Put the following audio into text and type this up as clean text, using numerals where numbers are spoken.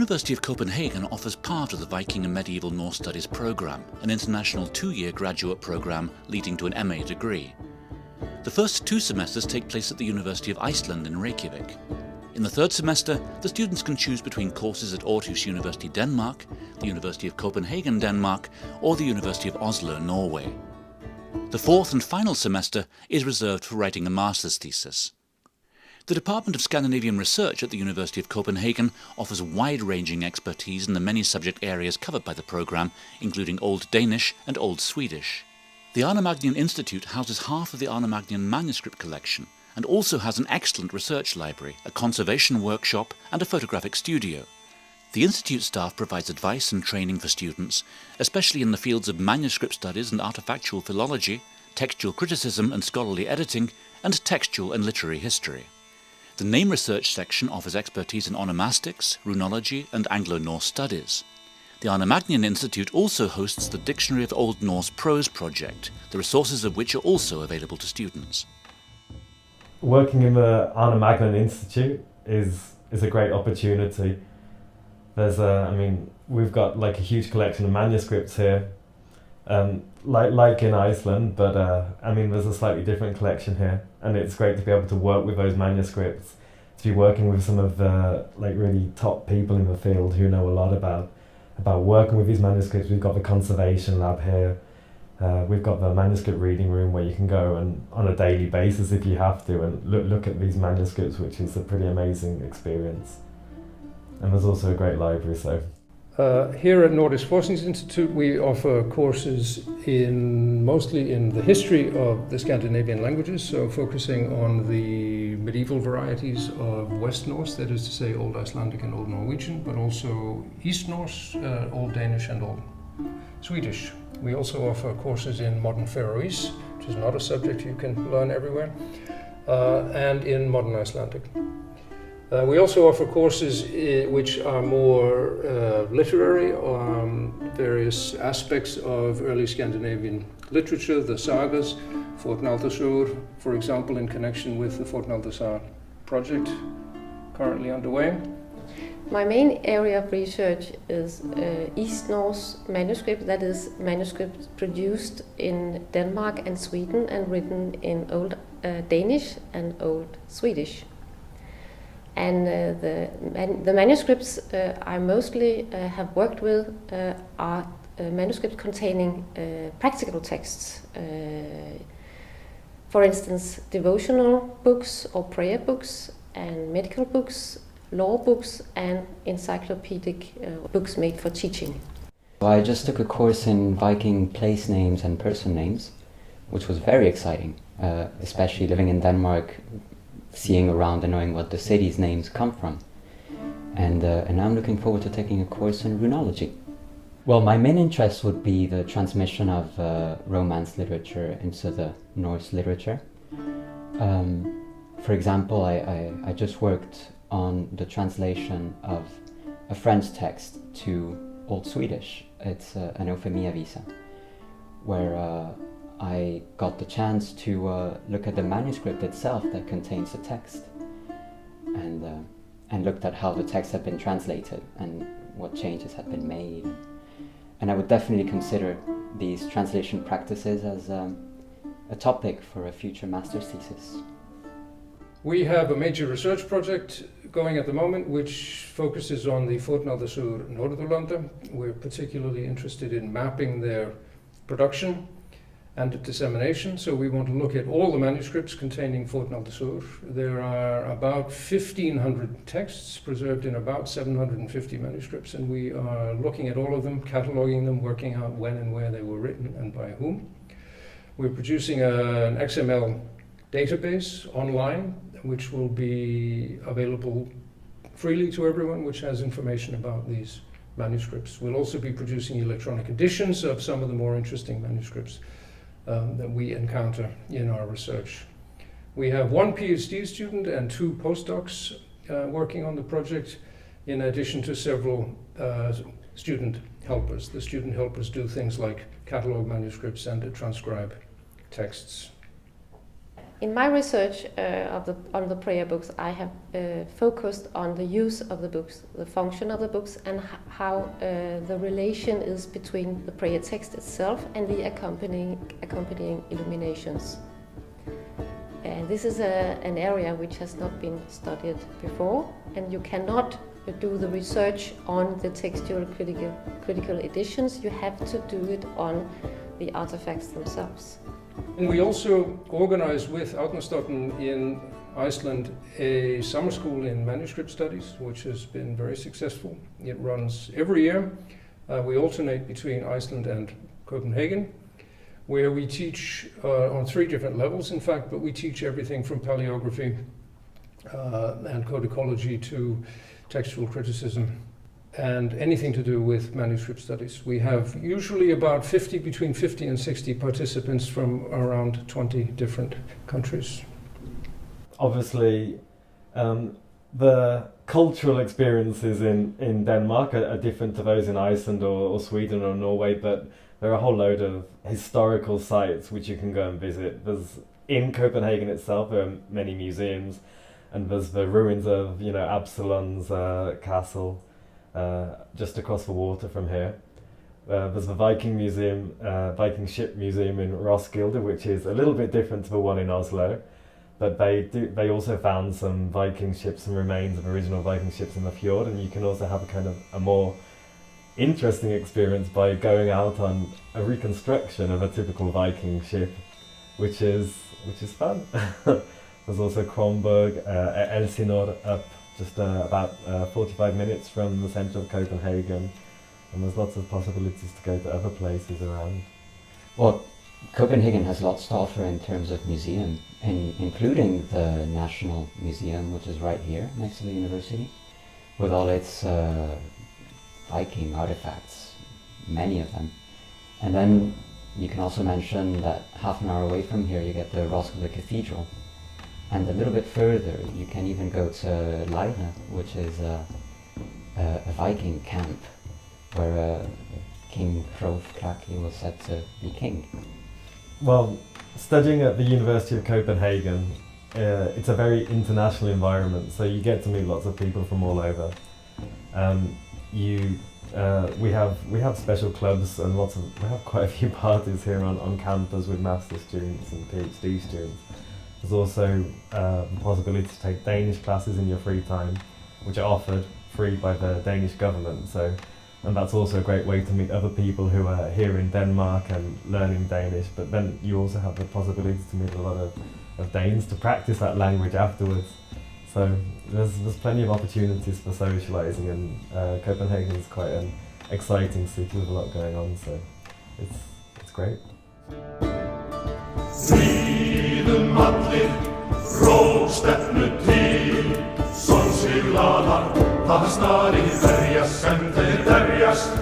University of Copenhagen offers part of the Viking and Medieval Norse Studies programme, an international 2-year graduate programme leading to an MA degree. The first 2 semesters take place at the University of Iceland in Reykjavik. In the 3rd semester, the students can choose between courses at Aarhus University Denmark, the University of Copenhagen Denmark, or the University of Oslo Norway. The 4th and final semester is reserved for writing a master's thesis. The Department of Scandinavian Research at the University of Copenhagen offers wide-ranging expertise in the many subject areas covered by the programme, including Old Danish and Old Swedish. The Arne-Magnian Institute houses half of the Arne-Magnian manuscript collection and also has an excellent research library, a conservation workshop and a photographic studio. The Institute staff provides advice and training for students, especially in the fields of manuscript studies and artifactual philology, textual criticism and scholarly editing, and textual and literary history. The Name Research section offers expertise in onomastics, runology and Anglo-Norse studies. The Arne-Magnian Institute also hosts the Dictionary of Old Norse Prose project, the resources of which are also available to students. Working in the Arne-Magnian Institute is a great opportunity. We've got like a huge collection of manuscripts here, like in Iceland, but there's a slightly different collection here, and it's great to be able to work with those manuscripts, to be working with some of the really top people in the field who know a lot about working with these manuscripts. We've got the conservation lab here, we've got the manuscript reading room where you can go and on a daily basis if you have to and look at these manuscripts, which is a pretty amazing experience. And there's also a great library. Here at Nordisk Forskningsinstitut we offer courses mostly in the history of the Scandinavian languages, so focusing on the medieval varieties of West Norse, that is to say Old Icelandic and Old Norwegian, but also East Norse, Old Danish and Old Swedish. We also offer courses in modern Faroese, which is not a subject you can learn everywhere, and in modern Icelandic. We also offer courses which are more literary on various aspects of early Scandinavian literature, the sagas, Fornaldarsögur, for example, in connection with the Fornaldarsögur project currently underway. My main area of research is East Norse manuscript, that is manuscripts produced in Denmark and Sweden and written in Old Danish and Old Swedish. And the manuscripts I mostly have worked with are manuscripts containing practical texts. For instance, devotional books or prayer books and medical books, law books and encyclopedic books made for teaching. I just took a course in Viking place names and person names, which was very exciting, especially living in Denmark, seeing around and knowing what the cities' names come from. And now I'm looking forward to taking a course in runology. Well, my main interest would be the transmission of Romance literature into the Norse literature. For example, I just worked on the translation of a French text to Old Swedish. It's an Eufemia Visa, where I got the chance to look at the manuscript itself that contains the text, and looked at how the text had been translated and what changes had been made. And I would definitely consider these translation practices as a topic for a future master's thesis. We have a major research project going at the moment which focuses on the Fornaldarsögur Norðurlanda. We're particularly interested in mapping their production and dissemination, so we want to look at all the manuscripts containing Fornaldarsögur. There are about 1,500 texts preserved in about 750 manuscripts, and we are looking at all of them, cataloguing them, working out when and where they were written and by whom. We're producing an XML database online, which will be available freely to everyone, which has information about these manuscripts. We'll also be producing electronic editions of some of the more interesting manuscripts that we encounter in our research. We have 1 PhD student and 2 postdocs working on the project, in addition to several student helpers. The student helpers do things like catalog manuscripts and transcribe texts. In my research on the prayer books, I have focused on the use of the books, the function of the books, and how the relation is between the prayer text itself and the accompanying illuminations. And this is an area which has not been studied before, and you cannot do the research on the textual critical editions. You have to do it on the artifacts themselves. And we also organize with Árnastofnun in Iceland a summer school in manuscript studies, which has been very successful. It runs every year. We alternate between Iceland and Copenhagen, where we teach on 3 different levels, in fact, but we teach everything from paleography and codicology to textual criticism and anything to do with manuscript studies. We have usually about between 50 and 60 participants from around 20 different countries. Obviously, the cultural experiences in Denmark are different to those in Iceland or Sweden or Norway, but there are a whole load of historical sites which you can go and visit. In Copenhagen itself, there are many museums, and there's the ruins of Absalon's castle, just across the water from here. There's the Viking Museum, Viking Ship Museum in Roskilde, which is a little bit different to the one in Oslo, but they also found some Viking ships and remains of original Viking ships in the fjord, and you can also have a more interesting experience by going out on a reconstruction of a typical Viking ship, which is fun. There's also Kronborg, Elsinore up just about 45 minutes from the centre of Copenhagen, and there's lots of possibilities to go to other places around. Well, Copenhagen has lots to offer in terms of museum, including the National Museum, which is right here next to the university, with all its Viking artifacts, many of them. And then you can also mention that half an hour away from here you get the Roskilde Cathedral. And a little bit further you can even go to Leine, which is a Viking camp where King Hrolf Kraki was said to be king. Well, studying at the University of Copenhagen, it's a very international environment, so you get to meet lots of people from all over. We have special clubs and we have quite a few parties here on campus with master students and PhD students. There's also the possibility to take Danish classes in your free time, which are offered free by the Danish government. And that's also a great way to meet other people who are here in Denmark and learning Danish. But then you also have the possibility to meet a lot of Danes to practice that language afterwards. So there's plenty of opportunities for socialising, and Copenhagen is quite an exciting city with a lot going on. So it's great. Stríðum allir, róstefnu til, sonsiglaðar, það snarið verjast sem þeir verjast,